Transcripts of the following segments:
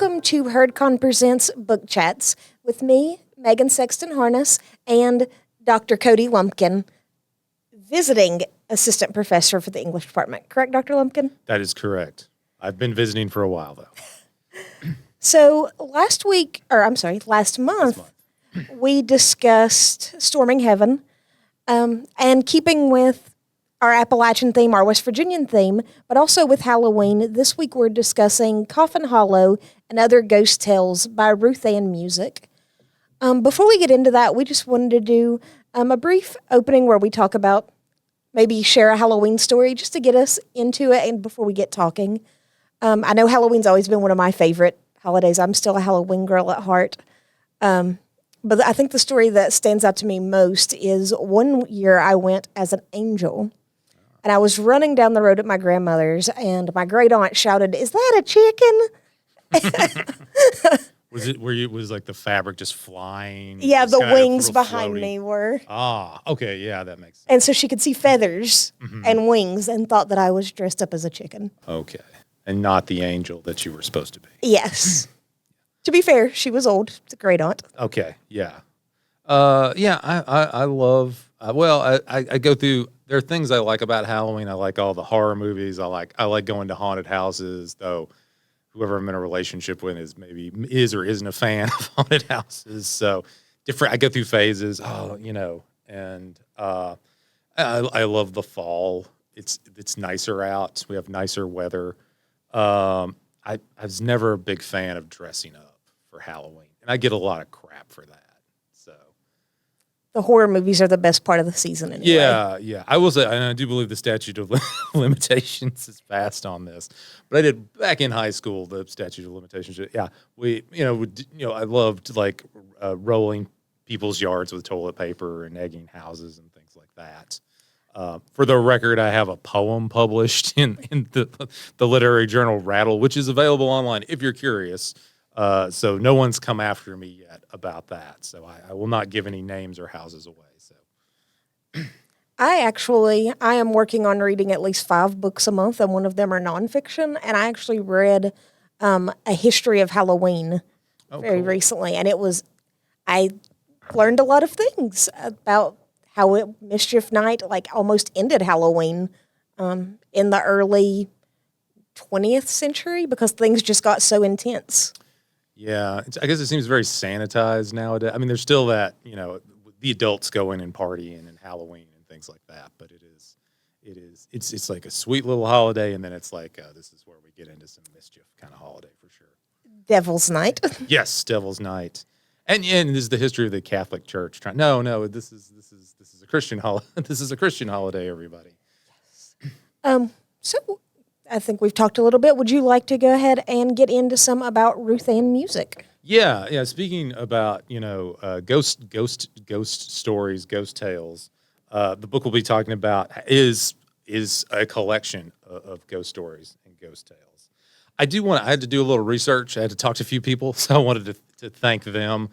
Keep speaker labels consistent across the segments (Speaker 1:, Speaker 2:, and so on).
Speaker 1: Welcome to HerdCon Presents Book Chats with me, Meghan Sexton-Harness, and Dr. Cody Lumpkin, visiting assistant professor for the English department. Correct, Dr. Lumpkin?
Speaker 2: That is correct. I've been visiting for a while, though.
Speaker 1: So last month, we discussed Storming Heaven, and keeping with our Appalachian theme, our West Virginian theme, but also with Halloween, this week we're discussing Coffin Hollow and Other Ghost Tales by Ruth Ann Musick. Before we get into that, we just wanted to do a brief opening where we talk about, maybe share a Halloween story just to get us into it and before we get talking. I know Halloween's always been one of my favorite holidays. I'm still a Halloween girl at heart. But I think the story that stands out to me most is one year I went as an angel. And I was running down the road at my grandmother's, and my great aunt shouted, "Is that a chicken?"
Speaker 2: Was like the fabric just flying?
Speaker 1: Yeah, the
Speaker 2: kind of
Speaker 1: wings
Speaker 2: real
Speaker 1: behind
Speaker 2: floaty?
Speaker 1: me were.
Speaker 2: Ah, okay, yeah, that makes sense.
Speaker 1: And so she could see feathers and wings and thought that I was dressed up as a chicken.
Speaker 2: Okay, and not the angel that you were supposed to be.
Speaker 1: Yes. To be fair, she was old. It's a great aunt.
Speaker 2: Okay, yeah. I love, I go through, there are things I like about Halloween. I like all the horror movies. I like going to haunted houses, though whoever I'm in a relationship with is or isn't a fan of haunted houses. So I go through phases, and I love the fall. It's nicer out. We have nicer weather. I was never a big fan of dressing up for Halloween, and I get a lot of crap for that. So
Speaker 1: The horror movies are the best part of the season anyway.
Speaker 2: yeah. I will say, and I do believe the statute of limitations is passed on this, but I did back in high school the statute of limitations. Yeah, I loved rolling people's yards with toilet paper and egging houses and things like that. For the record, I have a poem published in the literary journal Rattle, which is available online if you're curious. So no one's come after me yet about that. So I will not give any names or houses away. So
Speaker 1: I am working on reading at least 5 books a month, and one of them are nonfiction. And I actually read a history of Halloween very recently, and I learned a lot of things about how Mischief Night almost ended Halloween in the early 20th century because things just got so intense.
Speaker 2: yeah, I guess it seems very sanitized nowadays. I mean, there's still that, the adults go in and party and Halloween and things like that, but it's like a sweet little holiday, and then it's like this is where we get into some mischief kind of holiday for sure.
Speaker 1: Devil's Night.
Speaker 2: Yes, Devil's Night. And this is the history of the Catholic Church. No, this is a Christian holiday. This is a Christian holiday, everybody.
Speaker 1: So I think we've talked a little bit. Would you like to go ahead and get into some about Ruth Ann Musick?
Speaker 2: Yeah. Speaking about ghost stories, ghost tales, the book we'll be talking about is a collection of ghost stories and ghost tales. I had to do a little research. I had to talk to a few people, so I wanted to thank them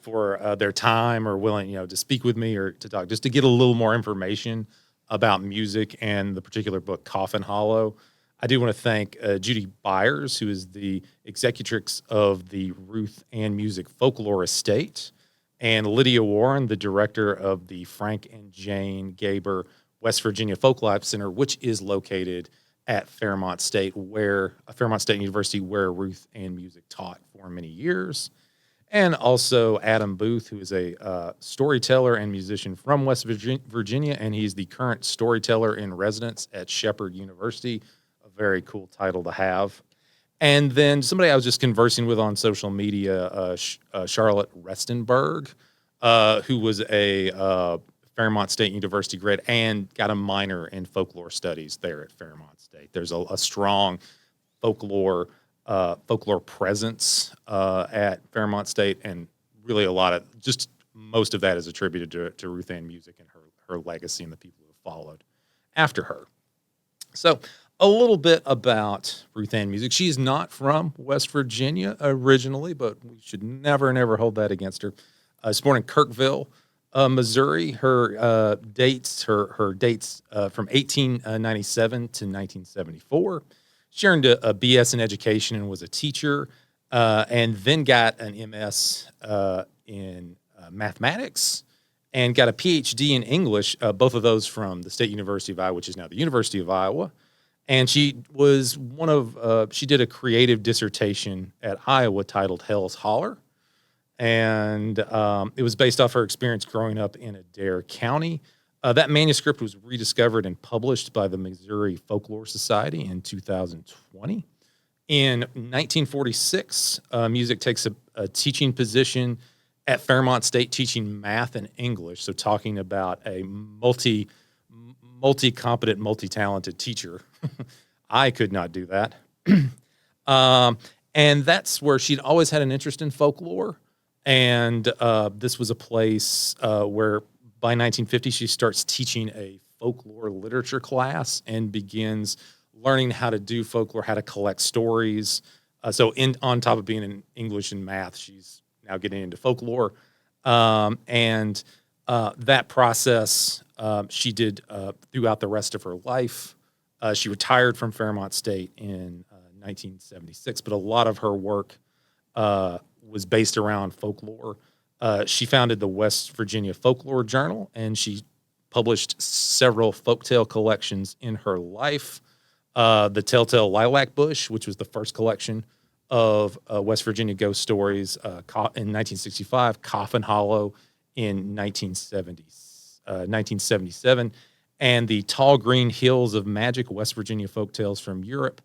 Speaker 2: for their time or willing to speak with me or to talk, just to get a little more information about music and the particular book, Coffin Hollow. I do want to thank Judy Byers, who is the executrix of the Ruth Ann Musick Folklore Estate, and Lydia Warren, the director of the Frank and Jane Gaber West Virginia Folklife Center, which is located at Fairmont State University, where Ruth Ann Musick taught for many years. And also Adam Booth, who is a storyteller and musician from West Virginia, and he's the current storyteller in residence at Shepherd University. A very cool title to have. And then somebody I was just conversing with on social media, Charlotte Restenberg, who was a Fairmont State University grad and got a minor in folklore studies there at Fairmont State. There's a strong folklore presence at Fairmont State, and really most of that is attributed to Ruth Ann Musick and her legacy and the people who have followed after her. So a little bit about Ruth Ann Musick. She's not from West Virginia originally, but we should never hold that against her. She was born in Kirkville, Missouri. Her dates from 1897 to 1974. She earned a BS in education and was a teacher. and then got an MS in mathematics and got a PhD in English, both of those from the State University of Iowa, which is now the University of Iowa. And she was she did a creative dissertation at Iowa titled Hell's Holler. And it was based off her experience growing up in Adair County. That manuscript was rediscovered and published by the Missouri Folklore Society in 2020. In 1946, Musick takes a teaching position at Fairmont State teaching math and English, so talking about a multi-competent, multi-talented teacher. I could not do that. And that's where she'd always had an interest in folklore. And this was a place where by 1950, she starts teaching a folklore literature class and begins learning how to do folklore, how to collect stories. On top of being in English and math, she's now getting into folklore. And that process she did throughout the rest of her life. She retired from Fairmont State in 1976, but a lot of her work was based around folklore. She founded the West Virginia Folklore Journal, and she published several folktale collections in her life. The Telltale Lilac Bush, which was the first collection of West Virginia ghost stories in 1965, Coffin Hollow in 1977, and the Tall Green Hills of Magic, West Virginia Folktales from Europe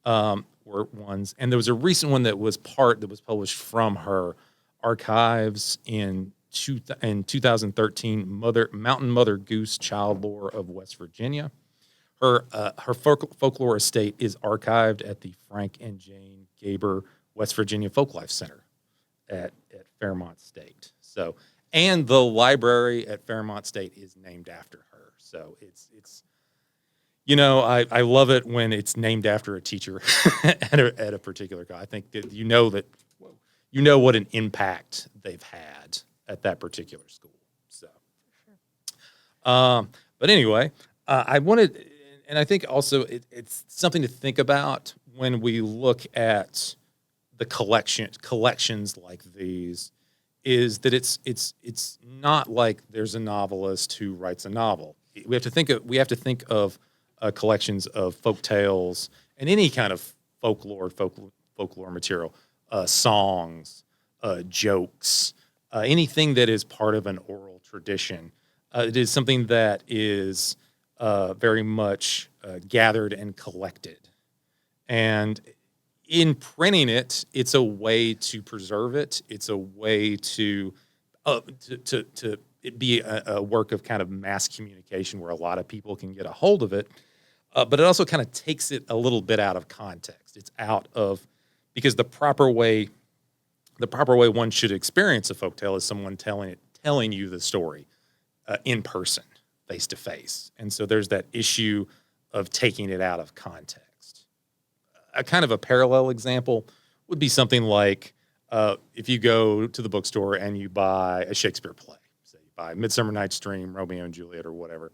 Speaker 2: were ones. And there was a recent one that was published from her archives in 2013, Mountain Mother Goose Child Lore of West Virginia. Her folklore estate is archived at the Frank and Jane Gaber West Virginia Folklife Center at Fairmont State. So, and the library at Fairmont State is named after her. So it's I love it when it's named after a teacher at a particular guy. I think that you know what an impact they've had at that particular school. So, but anyway, I wanted, and I think also it's something to think about when we look at the collections like these, is that it's not like there's a novelist who writes a novel. We have to think of collections of folk tales and any kind of folklore material, songs, jokes, anything that is part of an oral tradition. It is something that is very much gathered and collected. And in printing it, it's a way to preserve it. It's a way to it be a work of kind of mass communication where a lot of people can get a hold of it. But it also kind of takes it a little bit out of context. It's out of, because the proper way one should experience a folktale is someone telling you the story in person, face to face. And so there's that issue of taking it out of context. A kind of a parallel example would be something like if you go to the bookstore and you buy a Shakespeare play, say you buy Midsummer Night's Dream, Romeo and Juliet, or whatever.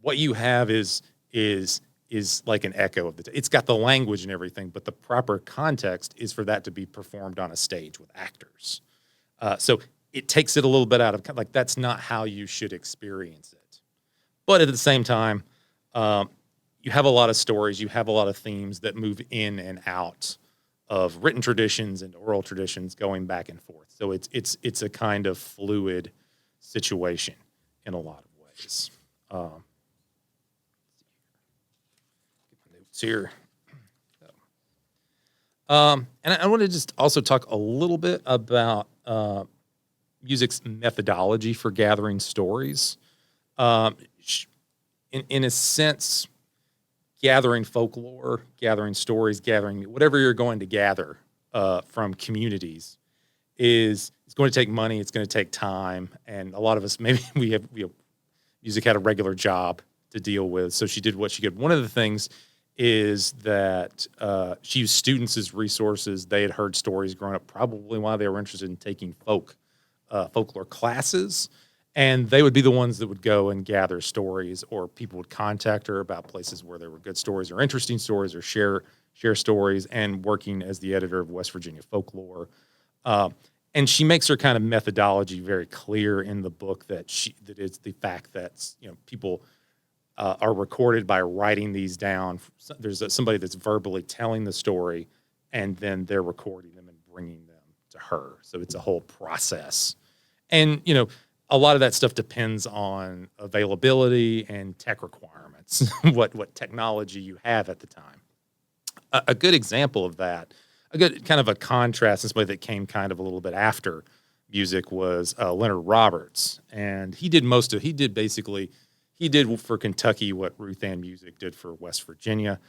Speaker 2: What you have is like an echo of it's got the language and everything, but the proper context is for that to be performed on a stage with actors. So it takes it a little bit out of, like, that's not how you should experience it. But at the same time, you have a lot of stories, you have a lot of themes that move in and out of written traditions and oral traditions going back and forth. So it's a kind of fluid situation in a lot of ways. Here. And I want to just also talk a little bit about Musick's methodology for gathering stories. In a sense, gathering folklore, gathering stories, gathering whatever you're going to gather from communities is going to take money. It's going to take time, and a lot of us, maybe we have Musick had a regular job to deal with, so she did what she could. One of the things is that she used students as resources. They had heard stories growing up, probably while they were interested in taking folklore classes, and they would be the ones that would go and gather stories, or people would contact her about places where there were good stories or interesting stories, or share share stories, and working as the editor of West Virginia Folklore. And she makes her kind of methodology very clear in the book that it's the fact that people are recorded by writing these down. There's somebody that's verbally telling the story, and then they're recording them and bringing them to her. So it's a whole process. And, a lot of that stuff depends on availability and tech requirements, what technology you have at the time. A good example of that, a good kind of a contrast, and somebody that came kind of a little bit after Musick was Leonard Roberts. And he did for Kentucky what Ruth Ann Musick did for West Virginia.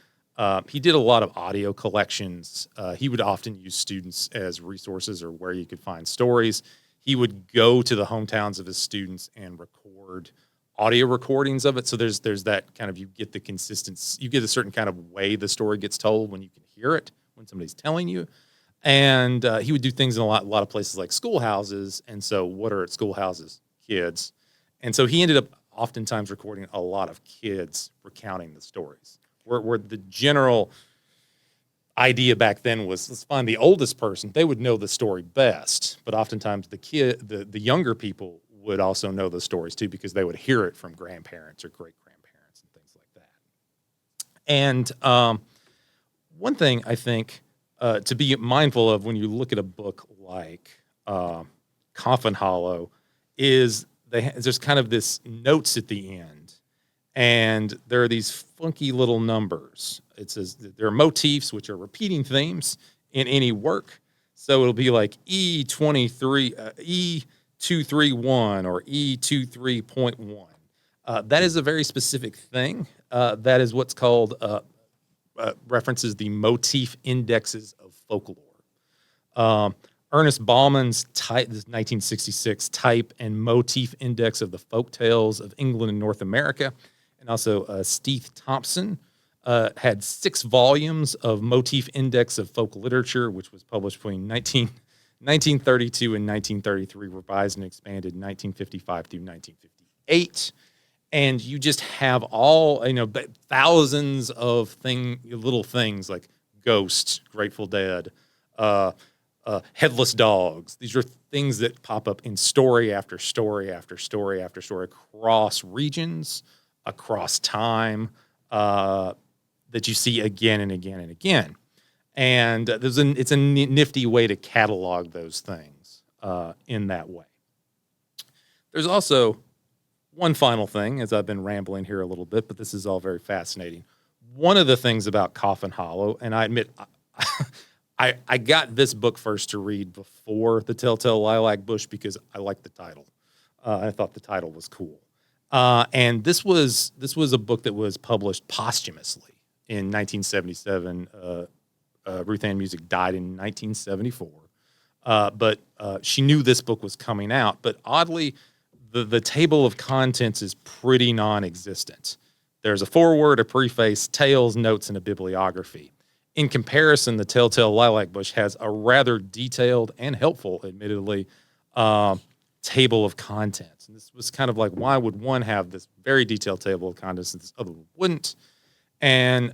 Speaker 2: He did a lot of audio collections. He would often use students as resources or where you could find stories. He would go to the hometowns of his students and record audio recordings of it. So there's that kind of, you get the consistency, you get a certain kind of way the story gets told when you can hear it, when somebody's telling you. And he would do things in a lot of places like schoolhouses. And so what are at schoolhouses? Kids. And so he ended up oftentimes recording a lot of kids recounting the stories. Where the general idea back then was, let's find the oldest person. They would know the story best. But oftentimes the younger people would also know the stories too, because they would hear it from grandparents or great-grandparents and things like that. And one thing I think to be mindful of when you look at a book like Coffin Hollow is there's kind of this notes at the end, and there are these funky little numbers. It says there are motifs, which are repeating themes in any work. So it'll be like E23, E231 or E23.1. That is a very specific thing. That is what's called references the motif indexes of folklore. Ernest Bauman's 1966 type and motif index of the folk tales of England and North America, and also Steve Thompson had 6 volumes of motif index of folk literature, which was published between 1932 and 1933, revised and expanded 1955 through 1958. And you just have all, thousands of little things like Ghost, Grateful Dead, Headless Dogs. These are things that pop up in story after story after story after story across regions, across time, that you see again and again and again. And it's a nifty way to catalog those things in that way. There's also one final thing, as I've been rambling here a little bit, but this is all very fascinating. One of the things about Coffin Hollow, and I admit I got this book first to read before The Telltale Lilac Bush because I liked the title. I thought the title was cool. And this was a book that was published posthumously in 1977. Ruth Ann Musick died in 1974. But she knew this book was coming out. But oddly, the table of contents is pretty non-existent. There's a foreword, a preface, tales, notes, and a bibliography. In comparison, The Telltale Lilac Bush has a rather detailed and helpful, admittedly, table of contents. And this was kind of like, why would one have this very detailed table of contents and this other one wouldn't? And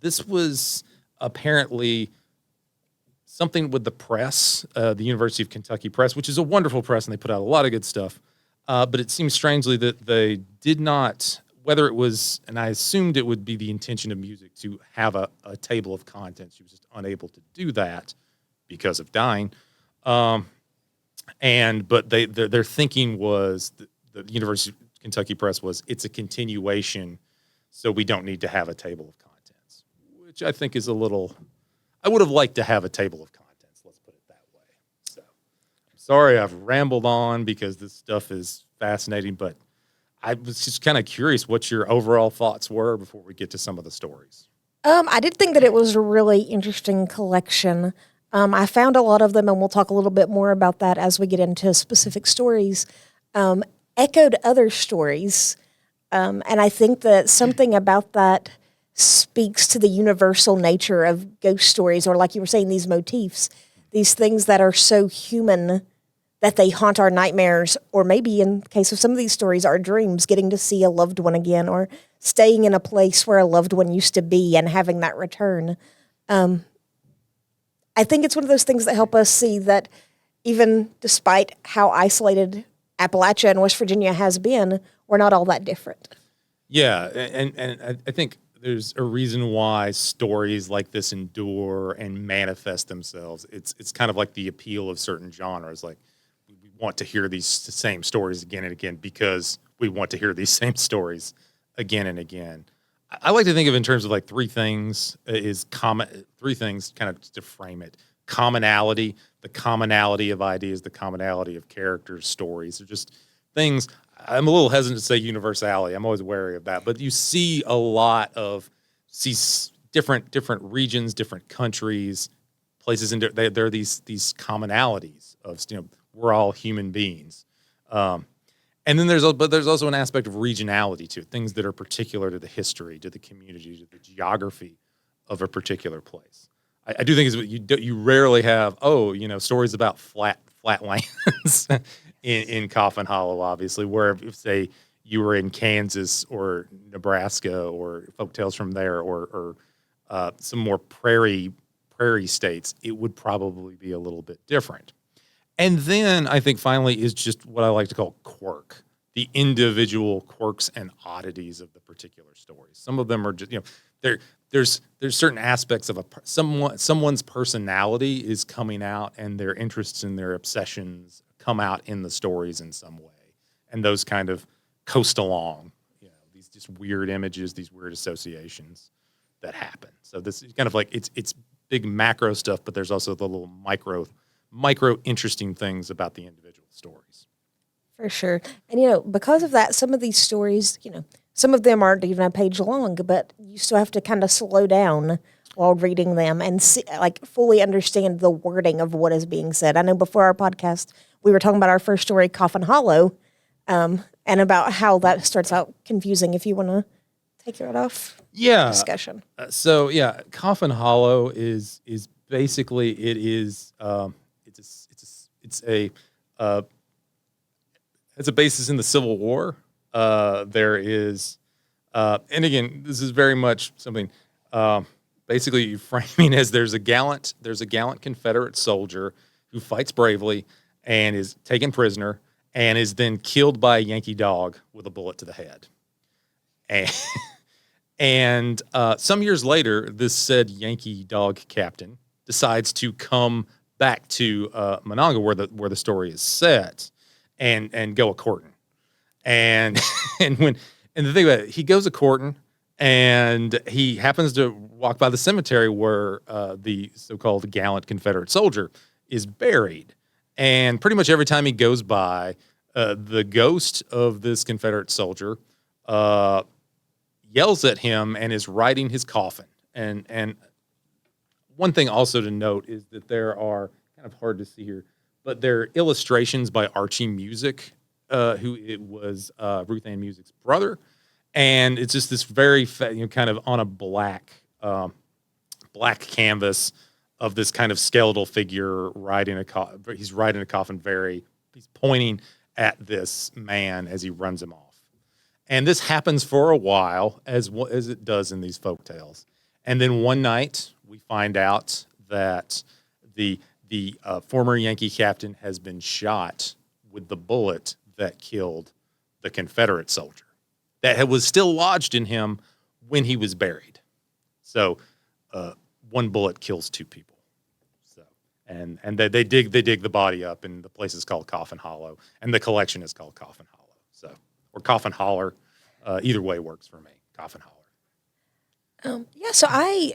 Speaker 2: this was apparently something with the press, the University of Kentucky Press, which is a wonderful press, and they put out a lot of good stuff. But it seems strangely that they did not, whether it was, and I assumed it would be the intention of Musick to have a table of contents. She was just unable to do that because of dying. But their thinking was, the University of Kentucky Press was, it's a continuation, so we don't need to have a table of contents, which I think is a little, I would have liked to have a table of contents, let's put it that way. So I'm sorry I've rambled on because this stuff is fascinating, but I was just kind of curious what your overall thoughts were before we get to some of the stories.
Speaker 1: I did think that it was a really interesting collection. I found a lot of them, and we'll talk a little bit more about that as we get into specific stories, echoed other stories. And I think that something about that speaks to the universal nature of ghost stories, or like you were saying, these motifs, these things that are so human that they haunt our nightmares, or maybe in the case of some of these stories, our dreams, getting to see a loved one again, or staying in a place where a loved one used to be and having that return. I think it's one of those things that help us see that even despite how isolated Appalachia and West Virginia has been, we're not all that different.
Speaker 2: Yeah, and I think there's a reason why stories like this endure and manifest themselves. It's kind of like the appeal of certain genres. Like, we want to hear these same stories again and again because we want to hear these same stories again and again. I like to think of it in terms of like three things kind of to frame it. Commonality, the commonality of ideas, the commonality of characters, stories. They're just things. I'm a little hesitant to say universality. I'm always wary of that. But you see a lot of different regions, different countries, places, and there are these commonalities of, we're all human beings. And then there's also an aspect of regionality to it, things that are particular to the history, to the community, to the geography of a particular place. I do think you rarely have stories about flat lands in Coffin Hollow, obviously, where if say you were in Kansas or Nebraska or folktales from there or some more prairie states, it would probably be a little bit different. And then I think finally is just what I like to call quirk, the individual quirks and oddities of the particular stories. Some of them are just, there's certain aspects of someone's personality is coming out, and their interests and their obsessions come out in the stories in some way. And those kind of coast along, these just weird images, these weird associations that happen. So this is kind of like, it's big macro stuff, but there's also the little micro interesting things about the individual stories.
Speaker 1: For sure. And, because of that, some of these stories, some of them aren't even a page long, but you still have to kind of slow down while reading them and fully understand the wording of what is being said. I know before our podcast, we were talking about our first story, Coffin Hollow, and about how that starts out confusing. If you want to take that off discussion.
Speaker 2: Coffin Hollow is basically, it is, it's a basis in the Civil War. There is, and again, this is very much something, basically framing as there's a gallant Confederate soldier who fights bravely and is taken prisoner and is then killed by a Yankee dog with a bullet to the head. And some years later, this said Yankee dog captain decides to come back to Monongah, where the story is set, and go a courting. And the thing about it, he goes a courting, and he happens to walk by the cemetery where the so-called gallant Confederate soldier is buried. And pretty much every time he goes by, the ghost of this Confederate soldier yells at him and is riding his coffin. And one thing also to note is that there are, kind of hard to see here, but there are illustrations by Archie Musick, who it was Ruth Ann Musick's brother. And it's just this very, kind of on a black canvas of this kind of skeletal figure riding a coffin. He's riding a coffin he's pointing at this man as he runs him off. And this happens for a while, as it does in these folk tales. And then one night, we find out that the former Yankee captain has been shot with the bullet that killed the Confederate soldier that was still lodged in him when he was buried. So one bullet kills two people. So and they dig the body up, and the place is called Coffin Hollow, and the collection is called Coffin Hollow. So, or Coffin Holler, either way works for me. Coffin Holler.
Speaker 1: So I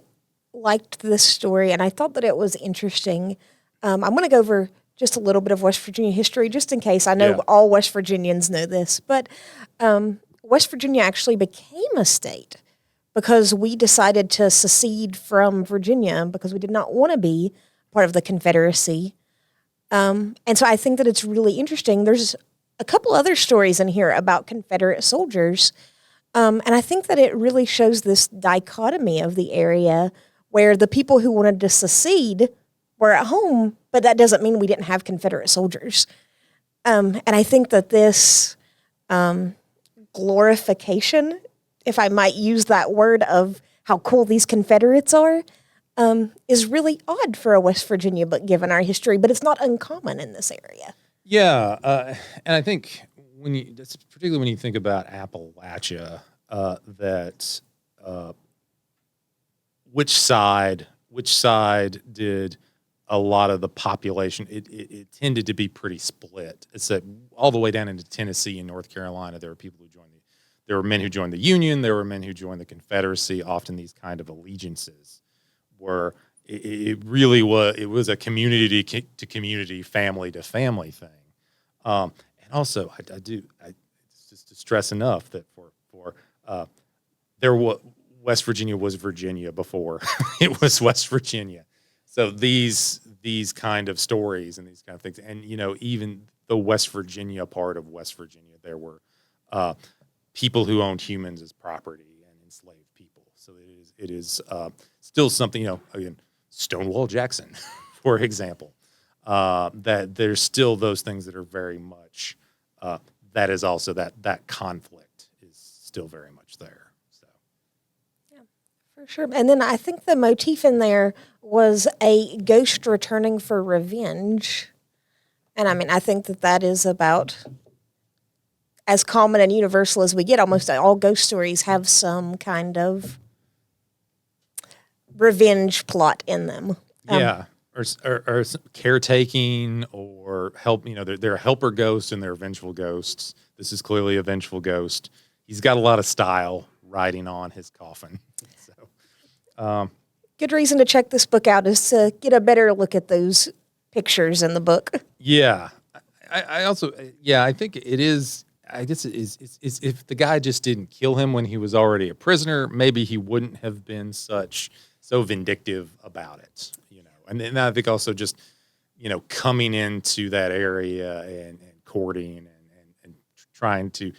Speaker 1: liked this story, and I thought that it was interesting. I'm going to go over just a little bit of West Virginia history, just in case. I know all West Virginians know this, but West Virginia actually became a state because we decided to secede from Virginia because we did not want to be part of the Confederacy. And so I think that it's really interesting. There's a couple other stories in here about Confederate soldiers, and I think that it really shows this dichotomy of the area where the people who wanted to secede were at home, but that doesn't mean we didn't have Confederate soldiers. And I think that this glorification, if I might use that word, of how cool these Confederates are, is really odd for a West Virginia book given our history, but it's not uncommon in this area.
Speaker 2: Yeah, and I think particularly when you think about Appalachia, that which side did a lot of the population? It tended to be pretty split. It's that all the way down into Tennessee and North Carolina, there were people who joined there were men who joined the Union, there were men who joined the Confederacy. Often these kind of allegiances were it really was a community to community, family to family thing. And also, I just to stress enough that West Virginia was Virginia before it was West Virginia. So these kind of stories and these kind of things, and even the West Virginia part of West Virginia, there were people who owned humans as property and enslaved people. So it is still something. Again, Stonewall Jackson, for example, that there's still those things that are very much. That is also that conflict is still very much there. So,
Speaker 1: yeah, for sure. And then I think the motif in there was a ghost returning for revenge, and I mean I think that is about as common and universal as we get. Almost all ghost stories have some kind of revenge plot in them.
Speaker 2: Yeah, or caretaking or help. There are helper ghosts and there are vengeful ghosts. This is clearly a vengeful ghost. He's got a lot of style riding on his coffin. So,
Speaker 1: good reason to check this book out is to get a better look at those pictures in the book.
Speaker 2: Yeah, I also I think it is. I guess it is if the guy just didn't kill him when he was already a prisoner, maybe he wouldn't have been so vindictive about it, And then I think also just, coming into that area and courting and trying to,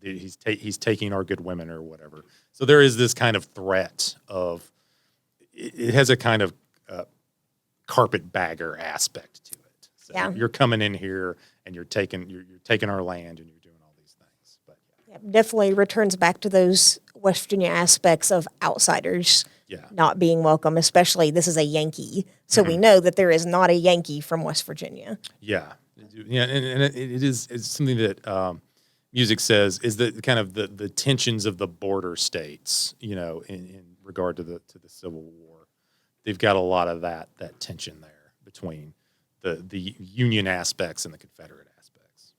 Speaker 2: he's taking our good women or whatever. So there is this kind of threat of it has a kind of carpetbagger aspect to it. So you're coming in here and you're taking our land and you're doing all these things. But
Speaker 1: definitely returns back to those West Virginia aspects of outsiders not being welcome, especially this is a Yankee. So we know that there is not a Yankee from West Virginia.
Speaker 2: Yeah. Yeah, and it's something that Musick says is that kind of the tensions of the border states, in regard to the Civil War. They've got a lot of that tension there between the Union aspects and the Confederate aspects.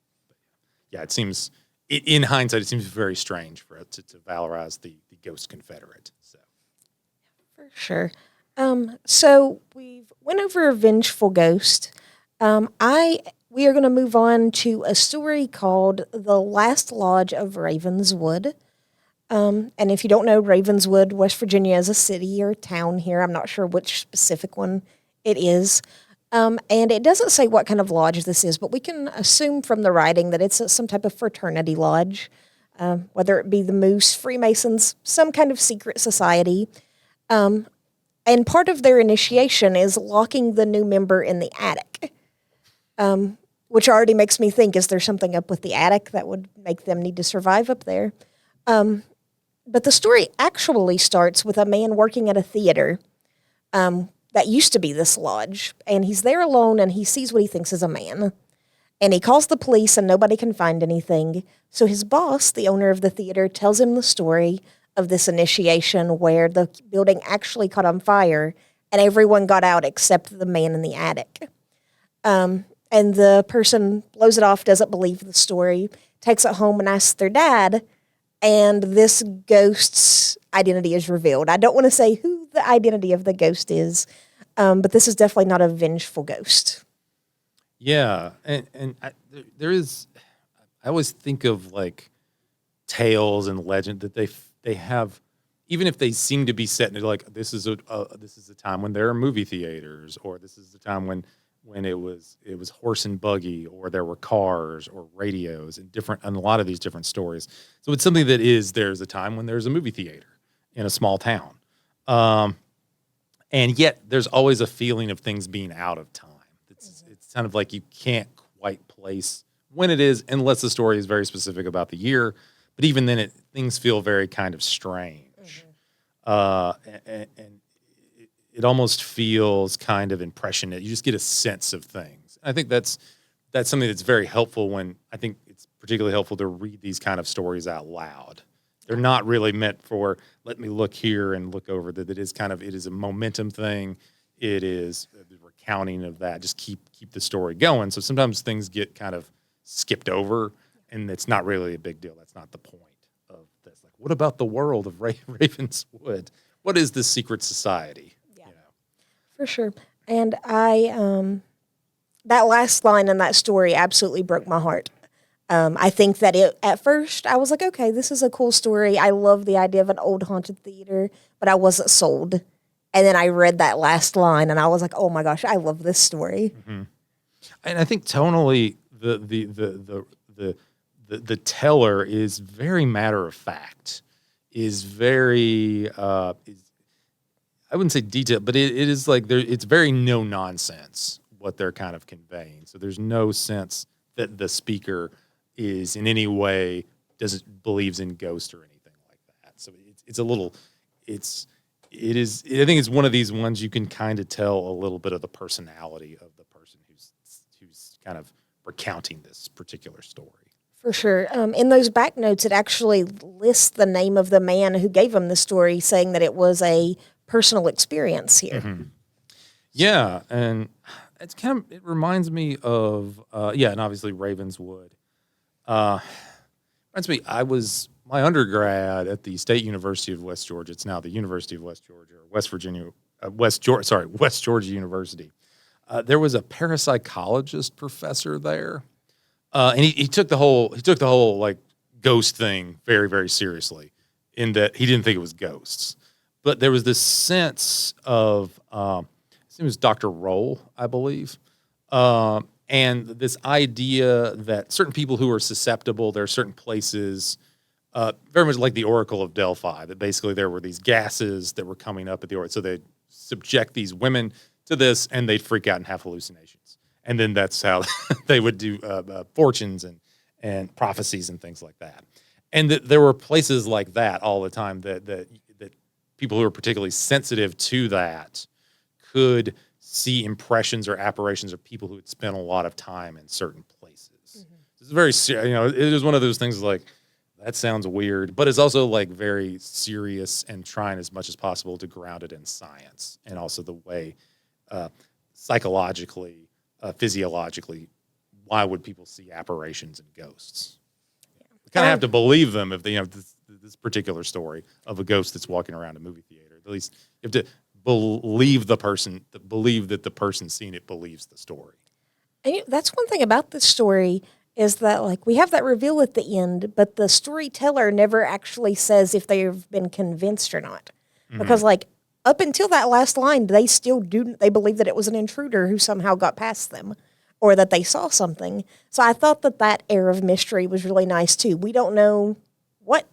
Speaker 2: But it seems, in hindsight, it seems very strange for it to valorize the ghost Confederate. So,
Speaker 1: for sure. So we've went over a vengeful ghost. We are going to move on to a story called The Last Lodge of Ravenswood. And if you don't know, Ravenswood, West Virginia is a city or town here. I'm not sure which specific one it is. And it doesn't say what kind of lodge this is, but we can assume from the writing that it's some type of fraternity lodge, whether it be the Moose, Freemasons, some kind of secret society. And part of their initiation is locking the new member in the attic, which already makes me think, is there something up with the attic that would make them need to survive up there? But the story actually starts with a man working at a theater that used to be this lodge, and he's there alone, and he sees what he thinks is a man. And he calls the police, and nobody can find anything. So his boss, the owner of the theater, tells him the story of this initiation where the building actually caught on fire, and everyone got out except the man in the attic. And the person blows it off, doesn't believe the story, takes it home and asks their dad, and this ghost's identity is revealed. I don't want to say who the identity of the ghost is, but this is definitely not a vengeful ghost.
Speaker 2: Yeah, and there is. I always think of like tales and legend that they have, even if they seem to be set into like this is a time when there are movie theaters, or this is the time when it was horse and buggy, or there were cars or radios and a lot of these different stories. So it's something that there's a time when there's a movie theater in a small town. And yet there's always a feeling of things being out of time. It's kind of like you can't quite place when it is unless the story is very specific about the year. But even then things feel very kind of strange. And it almost feels kind of impressionist. You just get a sense of things. I think that's something that's very helpful when I think it's particularly helpful to read these kind of stories out loud. They're not really meant for, let me look here and look over that. It is a momentum thing. It is the recounting of that. Just keep the story going. So sometimes things get kind of skipped over, and it's not really a big deal. That's not the point of this. Like, what about the world of Ravenswood? What is this secret society?
Speaker 1: Yeah, for sure. And that last line in that story absolutely broke my heart. I think that at first I was like, okay, this is a cool story. I love the idea of an old haunted theater, but I wasn't sold. And then I read that last line and I was like, oh my gosh, I love this story.
Speaker 2: Mm-hmm. And I think tonally the teller is very matter of fact, is very, I wouldn't say detailed, but it is like it's very no nonsense what they're kind of conveying. So there's no sense that the speaker is in any way believes in ghosts or anything like that. So it is. I think it's one of these ones you can kind of tell a little bit of the personality of the person who's kind of recounting this particular story.
Speaker 1: For sure. In those back notes, it actually lists the name of the man who gave him the story, saying that it was a personal experience here.
Speaker 2: Mm-hmm. Yeah, and it reminds me of and obviously Ravenswood. Reminds me, I was my undergrad at the State University of West Georgia. It's now the University of West Georgia, or West Georgia University. There was a parapsychologist professor there, and he took the whole like ghost thing very, very seriously. In that he didn't think it was ghosts, but there was this sense of it was Dr. Roll, I believe. And this idea that certain people who are susceptible, there are certain places, very much like the Oracle of Delphi, that basically there were these gases that were coming up at the Oracle. So they'd subject these women to this, and they'd freak out and have hallucinations. And then that's how they would do fortunes and prophecies and things like that. And there were places like that all the time that people who are particularly sensitive to that could see impressions or apparitions of people who had spent a lot of time in certain places. Mm-hmm. It's very, it is one of those things like, that sounds weird, but it's also like very serious and trying as much as possible to ground it in science and also the way psychologically, physiologically, why would people see apparitions and ghosts? Yeah. You kind of have to believe them if they, this particular story of a ghost that's walking around a movie theater. At least you have to believe that the person seeing it believes the story.
Speaker 1: And that's one thing about this story is that, like, we have that reveal at the end, but the storyteller never actually says if they've been convinced or not. Mm-hmm. Because, like, up until that last line, they believe that it was an intruder who somehow got past them or that they saw something. So I thought that air of mystery was really nice, too. We don't know what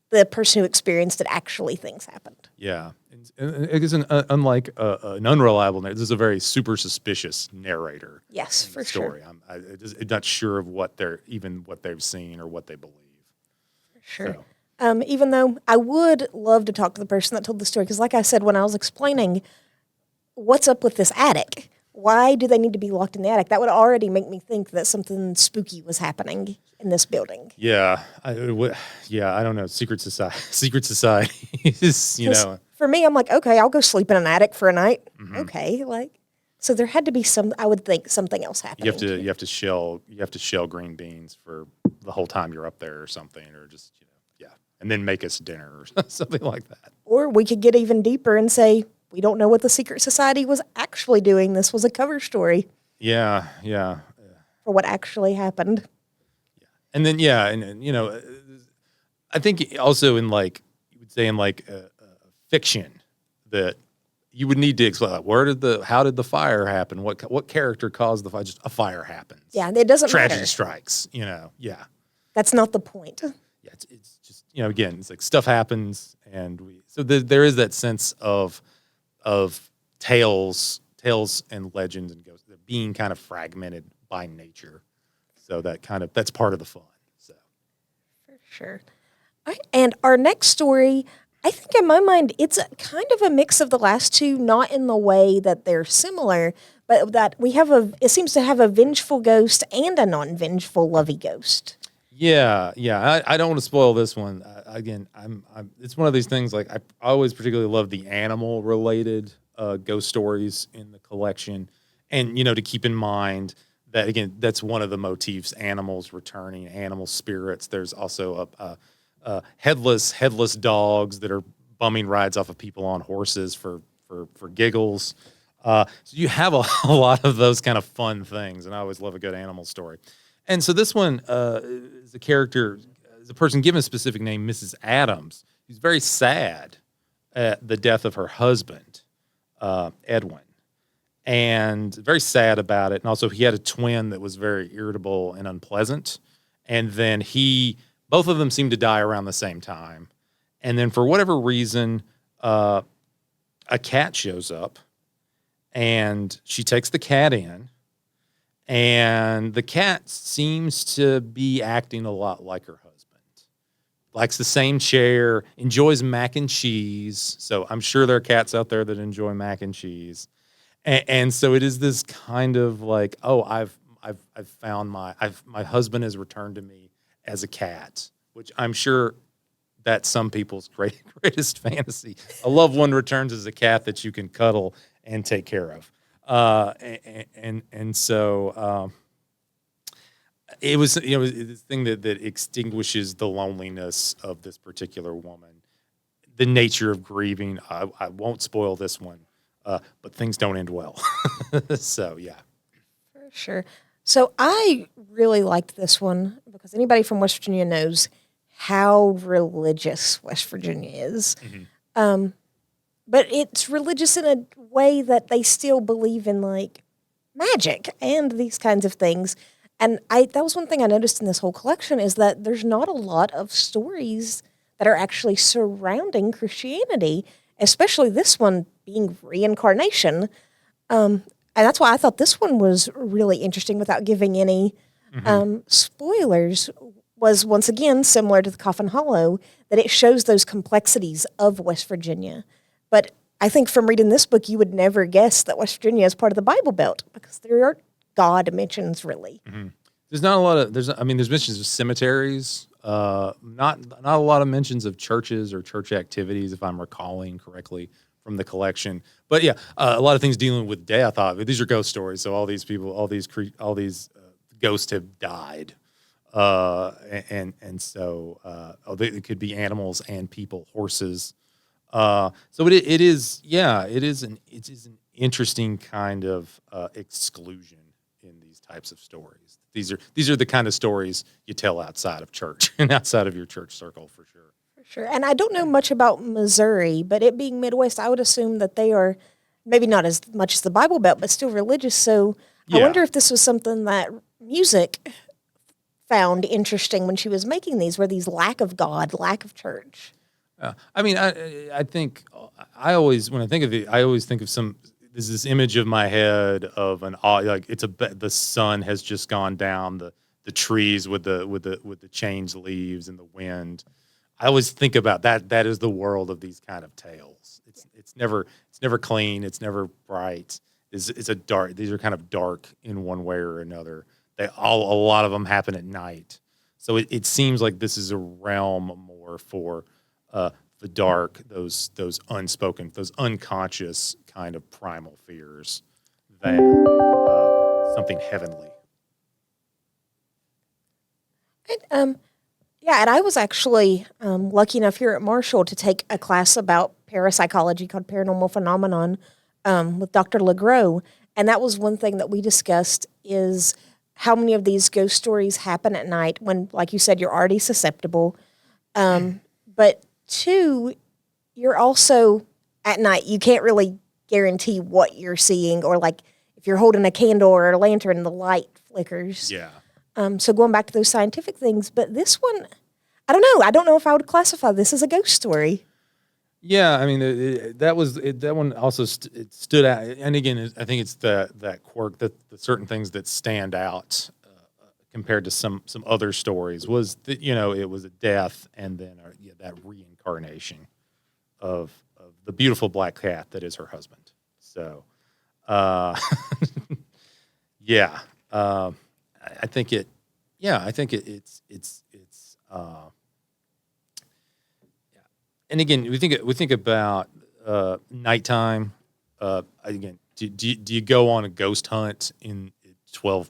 Speaker 1: the person who experienced it actually thinks happened.
Speaker 2: Yeah. And it is unlike an unreliable narrator. This is a very super suspicious narrator.
Speaker 1: Yes, for
Speaker 2: story.
Speaker 1: Sure.
Speaker 2: I'm not sure of what they've seen or what they believe.
Speaker 1: For sure. So. Even though I would love to talk to the person that told the story, because like I said, when I was explaining what's up with this attic, why do they need to be locked in the attic? That would already make me think that something spooky was happening in this building.
Speaker 2: Yeah. I don't know. Secret society is,
Speaker 1: For me, I'm like, okay, I'll go sleep in an attic for a night. Mm-hmm. Okay, so there had to be I would think something else happening.
Speaker 2: You have to shell green beans for the whole time you're up there or something, or just, and then make us dinner or something like that.
Speaker 1: Or we could get even deeper and say, we don't know what the secret society was actually doing. This was a cover story.
Speaker 2: Yeah.
Speaker 1: For what actually happened.
Speaker 2: Yeah. And then, I think also in fiction that you would need to explain, like, how did the fire happen? What character caused the fire? Just a fire happens.
Speaker 1: Yeah, it doesn't matter.
Speaker 2: Tragedy strikes, Yeah.
Speaker 1: That's not the point.
Speaker 2: Yeah, it's just, again, it's like stuff happens, and there is that sense of tales and legends and ghosts being kind of fragmented by nature. So that's part of the fun. So
Speaker 1: for sure. And our next story, I think in my mind, it's kind of a mix of the last two, not in the way that they're similar, but that it seems to have a vengeful ghost and a non-vengeful lovey ghost.
Speaker 2: Yeah, yeah. I don't want to spoil this one. Again, it's one of these things. Like I always particularly love the animal related ghost stories in the collection, and to keep in mind that again, that's one of the motifs: animals returning, animal spirits. There's also headless dogs that are bumming rides off of people on horses for giggles. So you have a lot of those kind of fun things, and I always love a good animal story. And so this one is a character, is a person given a specific name, Mrs. Adams, who's very sad at the death of her husband, Edwin, and very sad about it. And also he had a twin that was very irritable and unpleasant. And then both of them seemed to die around the same time. And then for whatever reason, a cat shows up and she takes the cat in. And the cat seems to be acting a lot like her husband. Likes the same chair, enjoys mac and cheese. So I'm sure there are cats out there that enjoy mac and cheese. And so it is this kind of like, oh, I've found my husband has returned to me as a cat, which I'm sure that's some people's greatest fantasy. A loved one returns as a cat that you can cuddle and take care of. So it was this thing that extinguishes the loneliness of this particular woman, the nature of grieving. I won't spoil this one, but things don't end well. So yeah,
Speaker 1: For sure. So I really liked this one because anybody from West Virginia knows how religious West Virginia is. Mm-hmm. But it's religious in a way that they still believe in like magic and these kinds of things. And that was one thing I noticed in this whole collection is that there's not a lot of stories that are actually surrounding Christianity, especially this one being reincarnation. And that's why I thought this one was really interesting without giving any spoilers, was once again similar to the Coffin Hollow, that it shows those complexities of West Virginia. But I think from reading this book, you would never guess that West Virginia is part of the Bible Belt because there aren't God mentions really.
Speaker 2: Mm-hmm. There's not a lot of there's mentions of cemeteries, not a lot of mentions of churches or church activities, if I'm recalling correctly from the collection. But yeah, a lot of things dealing with death. These are ghost stories, so all these people, all these ghosts have died, and so it could be animals and people, horses. So it is an interesting kind of exclusion in these types of stories. These are the kind of stories you tell outside of church and outside of your church circle for sure.
Speaker 1: For sure. And I don't know much about Missouri, but it being Midwest, I would assume that they are maybe not as much as the Bible Belt, but still religious. So I wonder if this was something that Musick found interesting when she was making these, were these lack of God, lack of church.
Speaker 2: I think when I think of it, I always think of there's this image of my head of the sun has just gone down the trees with the changed leaves and the wind. I always think about that. That is the world of these kind of tales. It's never clean. It's never bright. It's a dark. These are kind of dark in one way or another. A lot of them happen at night. So it seems like this is a realm more for the dark, those unspoken, those unconscious kind of primal fears than something heavenly.
Speaker 1: And I was actually lucky enough here at Marshall to take a class about parapsychology called Paranormal Phenomenon with Dr. LeGros. And that was one thing that we discussed is how many of these ghost stories happen at night when, like you said, you're already susceptible. But two, you're also at night, you can't really guarantee what you're seeing, or like if you're holding a candle or a lantern, the light flickers.
Speaker 2: Yeah. So
Speaker 1: going back to those scientific things, but this one, I don't know. I don't know if I would classify this as a ghost story.
Speaker 2: Yeah, I mean that one also it stood out, and again, I think it's that quirk, that the certain things that stand out compared to some other stories was that it was a death and then that reincarnation. of the beautiful black cat that is her husband. So, uh, yeah, I think it. Yeah, I think it's. Yeah. And again, we think about nighttime. Again, do you go on a ghost hunt in 12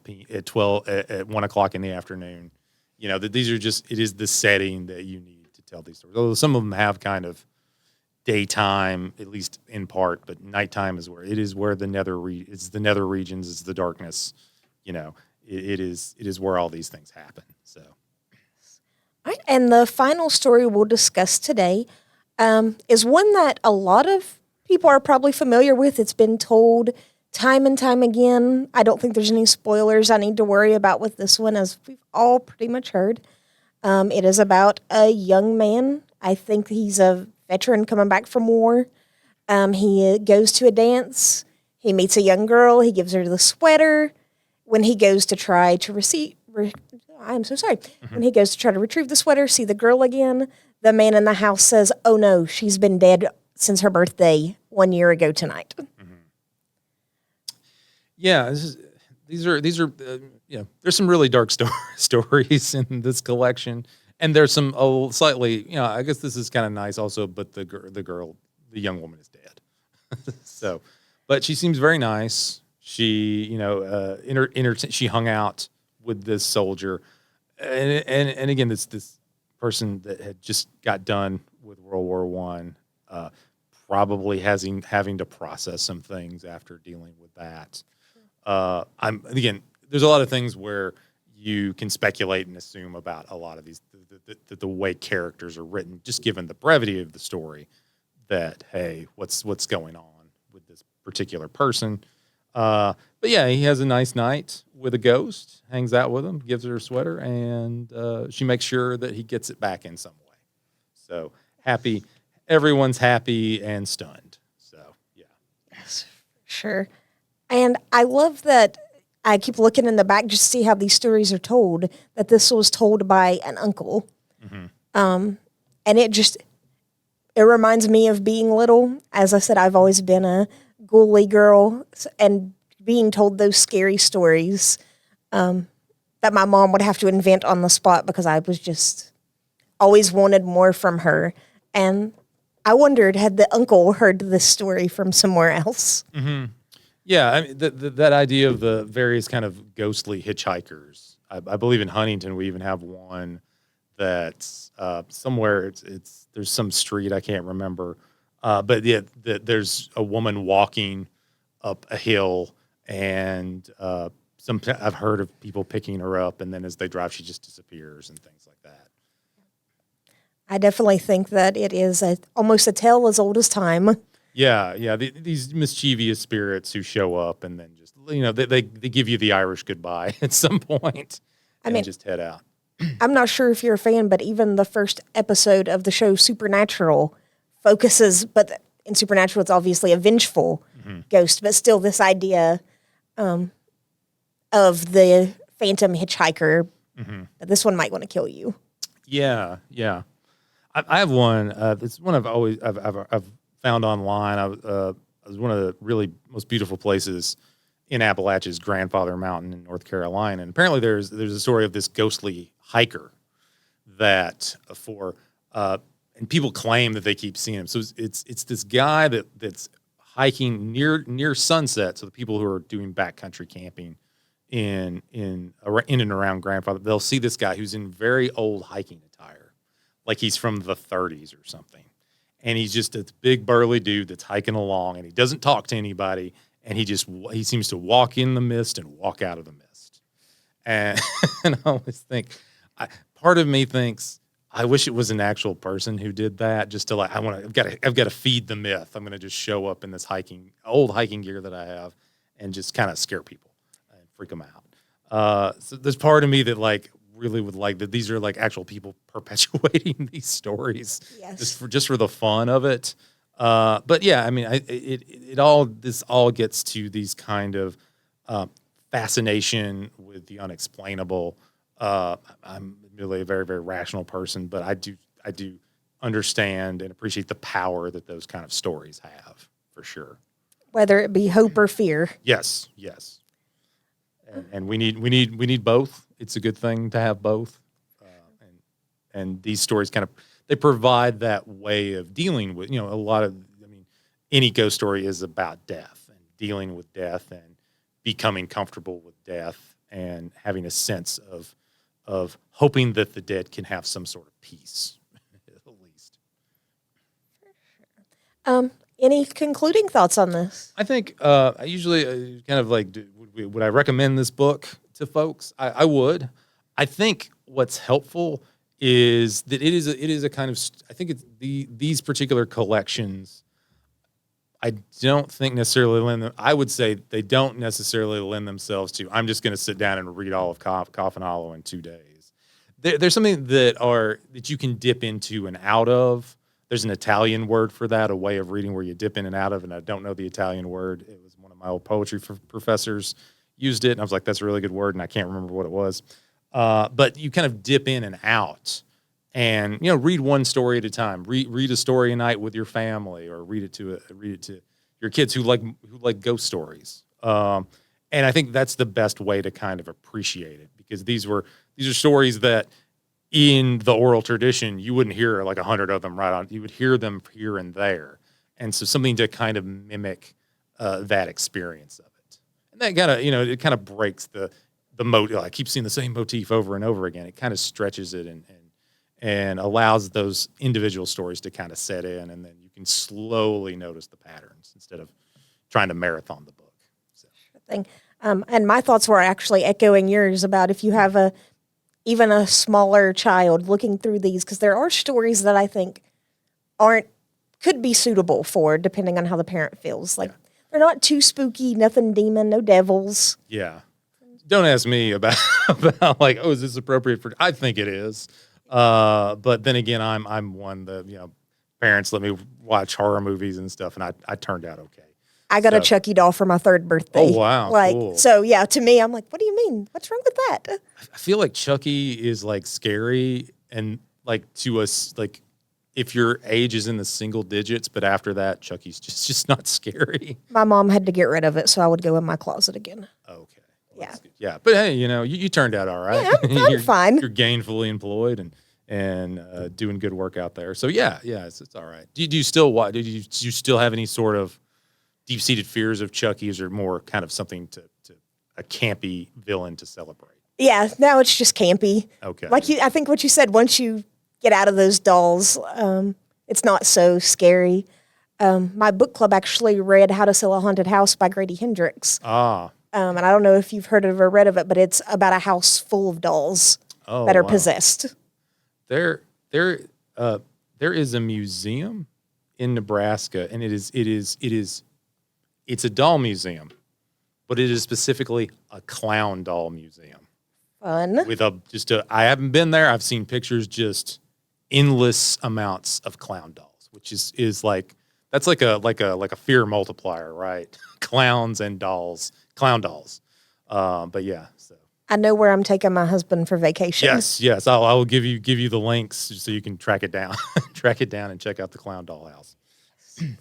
Speaker 2: at 1 o'clock in the afternoon? You know that these are just it is the setting that you need to tell these stories. Although some of them have kind of daytime, at least in part, but nighttime is where the it's the nether regions, it's the darkness. You know, it is where all these things happen. So,
Speaker 1: All right, and the final story we'll discuss today is one that a lot of people are probably familiar with. It's been told time and time again. I don't think there's any spoilers I need to worry about with this one, as we've all pretty much heard. It is about a young man. I think he's a veteran coming back from war. He goes to a dance. He meets a young girl. He gives her the sweater. When he goes to try to I'm so sorry. When he goes to try to retrieve the sweater, see the girl again, the man in the house says, "Oh no, she's been dead since her birthday 1 year ago tonight."
Speaker 2: yeah, these are there's some really dark stories in this collection, and there's some slightly I guess this is kind of nice also, but the young woman is dead. So, but she seems very nice. She she hung out with this soldier, and again this person that had just got done with World War One, probably having to process some things after dealing with that. There's a lot of things where you can speculate and assume about a lot of these, the way characters are written, just given the brevity of the story. That hey, what's going on with this particular person? But yeah, he has a nice night with a ghost, hangs out with him, gives her a sweater, and she makes sure that he gets it back in some way. So happy, everyone's happy and stunned. So yeah,
Speaker 1: Yes, sure. And I love that I keep looking in the back just to see how these stories are told, that this was told by an uncle. And it reminds me of being little. As I said, I've always been a ghouly girl, and being told those scary stories that my mom would have to invent on the spot because I was just always wanted more from her. And I wondered, had the uncle heard this story from somewhere else?
Speaker 2: yeah. I mean, that idea of the various kind of ghostly hitchhikers. I believe in Huntington we even have one that's somewhere. It's there's some street I can't remember, but yeah, there's a woman walking up a hill, and I've heard of people picking her up, and then as they drive, she just disappears and things like that.
Speaker 1: I definitely think that it is almost a tale as old as time.
Speaker 2: Yeah. These mischievous spirits who show up and then just they give you the Irish goodbye at some point, and just head out.
Speaker 1: I'm not sure if you're a fan, but even the first episode of the show Supernatural focuses, but in Supernatural it's obviously a vengeful ghost, but still this idea of the phantom hitchhiker. But this one might want to kill you.
Speaker 2: Yeah. I have one. It's one I've found online. It was one of the really most beautiful places in Appalachia's Grandfather Mountain in North Carolina. And apparently there's a story of this ghostly hiker that and people claim that they keep seeing him. So it's this guy that's hiking near sunset. So the people who are doing backcountry camping in and around Grandfather, they'll see this guy who's in very old hiking attire, like he's from the 30s or something. And he's just a big burly dude that's hiking along, and he doesn't talk to anybody, and he seems to walk in the mist and walk out of the mist. And, and I always think, part of me thinks, I wish it was an actual person who did that, just to I've got to feed the myth. I'm going to just show up in this old hiking gear that I have and just kind of scare people and freak them out. So there's part of me that really would like that these are actual people perpetuating these stories,
Speaker 1: Yes.
Speaker 2: just for the fun of it. But yeah, I mean, this all gets to these kind of fascination with the unexplainable. I'm really a very, very rational person, but I do understand and appreciate the power that those kind of stories have, for sure.
Speaker 1: Whether it be hope or fear.
Speaker 2: Yes. And we need both. It's a good thing to have both. And these stories they provide that way of dealing with, any ghost story is about death and dealing with death and becoming comfortable with death and having a sense of hoping that the dead can have some sort of peace, at least.
Speaker 1: Any concluding thoughts on this?
Speaker 2: I think I usually would I recommend this book to folks? I would. I think what's helpful is that it is a kind of, I think it's these particular collections, I don't think necessarily I would say they don't necessarily lend themselves to, I'm just going to sit down and read all of Coffin Hollow in 2 days. There's something that you can dip into and out of. There's an Italian word for that, a way of reading where you dip in and out of, and I don't know the Italian word. It was one of my old poetry professors used it, and I was like, that's a really good word, and I can't remember what it was. But you kind of dip in and out and, read one story at a time. Read a story a night with your family, or read it to your kids who like ghost stories. And I think that's the best way to kind of appreciate it, because these are stories that in the oral tradition, you wouldn't hear like 100 of them right on. You would hear them here and there. And so something to kind of mimic that experience of it. And that kind of, it kind of breaks the motif. I keep seeing the same motif over and over again. It kind of stretches it and allows those individual stories to kind of set in, and then you can slowly notice the patterns instead of trying to marathon the book. So.
Speaker 1: And my thoughts were actually echoing yours about if you have even a smaller child looking through these, because there are stories that I think could be suitable for, depending on how the parent feels. Like, they're not too spooky, nothing demon, no devils.
Speaker 2: Yeah. Don't ask me about like, is this appropriate for? I think it is, but then again, I'm one that parents let me watch horror movies and stuff, and I turned out okay.
Speaker 1: I got a Chucky doll for my 3rd birthday.
Speaker 2: Oh wow! Cool.
Speaker 1: So yeah, to me, I'm like, what do you mean? What's wrong with that?
Speaker 2: I feel like Chucky is like scary, and like to us, like if your age is in the single digits, but after that, Chucky's just not scary.
Speaker 1: My mom had to get rid of it, so I would go in my closet again.
Speaker 2: Okay.
Speaker 1: Yeah.
Speaker 2: Yeah. But hey, you turned out all right.
Speaker 1: Yeah, I'm fine.
Speaker 2: You're gainfully employed and doing good work out there. So yeah, it's all right. Do you still have any sort of deep-seated fears of Chucky, or more kind of something to a campy villain to celebrate?
Speaker 1: Yeah, now it's just campy.
Speaker 2: Okay.
Speaker 1: I think what you said, once you get out of those dolls, it's not so scary. My book club actually read How to Sell a Haunted House by Grady Hendrix. And I don't know if you've heard of or read of it, but it's about a house full of dolls that are possessed.
Speaker 2: There is a museum in Nebraska, and it's a doll museum, but it is specifically a clown doll museum.
Speaker 1: Fun.
Speaker 2: I haven't been there. I've seen pictures, just endless amounts of clown dolls, which is like, that's like a fear multiplier, right? Clowns and dolls, clown dolls. But yeah, so.
Speaker 1: I know where I'm taking my husband for vacation.
Speaker 2: Yes. I will give you the links so you can track it down, and check out the clown doll house.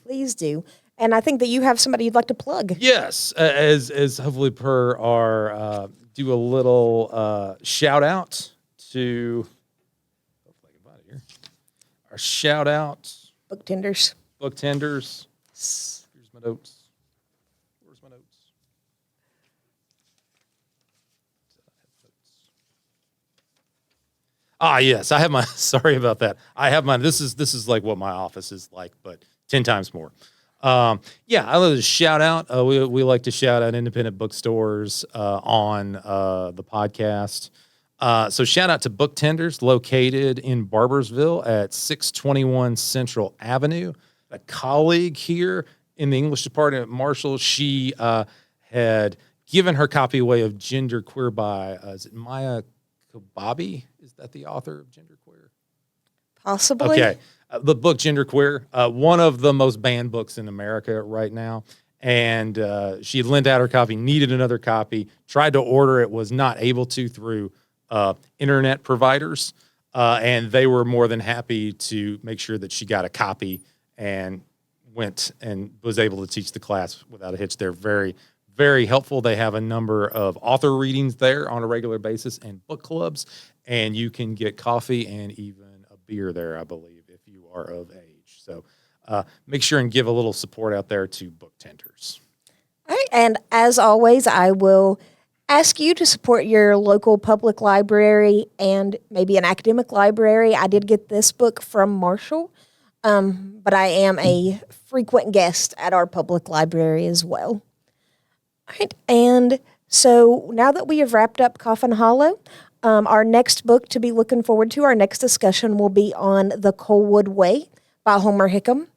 Speaker 1: Please do. And I think that you have somebody you'd like to plug.
Speaker 2: Yes, as hopefully per our do a little shout out to. Hopefully I can find it here. Our shout out.
Speaker 1: Book tenders.
Speaker 2: Here's my notes. Where's my notes? Yes, I have my. Sorry about that. I have mine. This is like what my office is like, but 10 times more. I love to shout out. We like to shout out independent bookstores on the podcast. So shout out to Book Tenders, located in Barbersville at 621 Central Avenue. A colleague here in the English department at Marshall, she had given her copy away of Genderqueer by, is it Maya Kobabe? Is that the author of Genderqueer?
Speaker 1: Possibly.
Speaker 2: Okay. The book Genderqueer, one of the most banned books in America right now. And she had lent out her copy, needed another copy, tried to order it, was not able to through internet providers. And they were more than happy to make sure that she got a copy and went and was able to teach the class without a hitch. They're very, very helpful. They have a number of author readings there on a regular basis and book clubs, and you can get coffee and even a beer there, I believe, if you are of age. So make sure and give a little support out there to book tenders.
Speaker 1: All right, and as always, I will ask you to support your local public library and maybe an academic library. I did get this book from Marshall, but I am a frequent guest at our public library as well. All right, and so now that we have wrapped up Coffin Hollow, our next book to be looking forward to, our next discussion will be on The Colwood Way by Homer Hickam.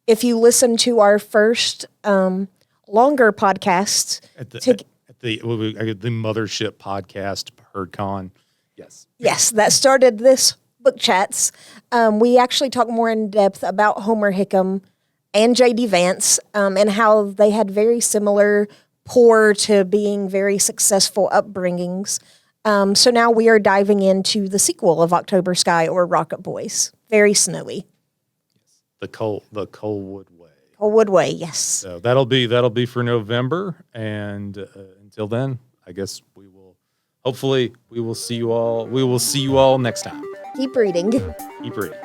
Speaker 1: If you listen to our first longer podcast
Speaker 2: At the Mothership podcast, HerdCon,
Speaker 1: yes, that started this book chats. We actually talk more in depth about Homer Hickam and J.D. Vance and how they had very similar poor to being very successful upbringings. So now we are diving into the sequel of October Sky or Rocket Boys. Very snowy.
Speaker 2: the Colwood Way.
Speaker 1: Colwood Way, yes.
Speaker 2: So that'll be for November, and until then, I guess we will see you all next time.
Speaker 1: Keep reading.
Speaker 2: Keep reading.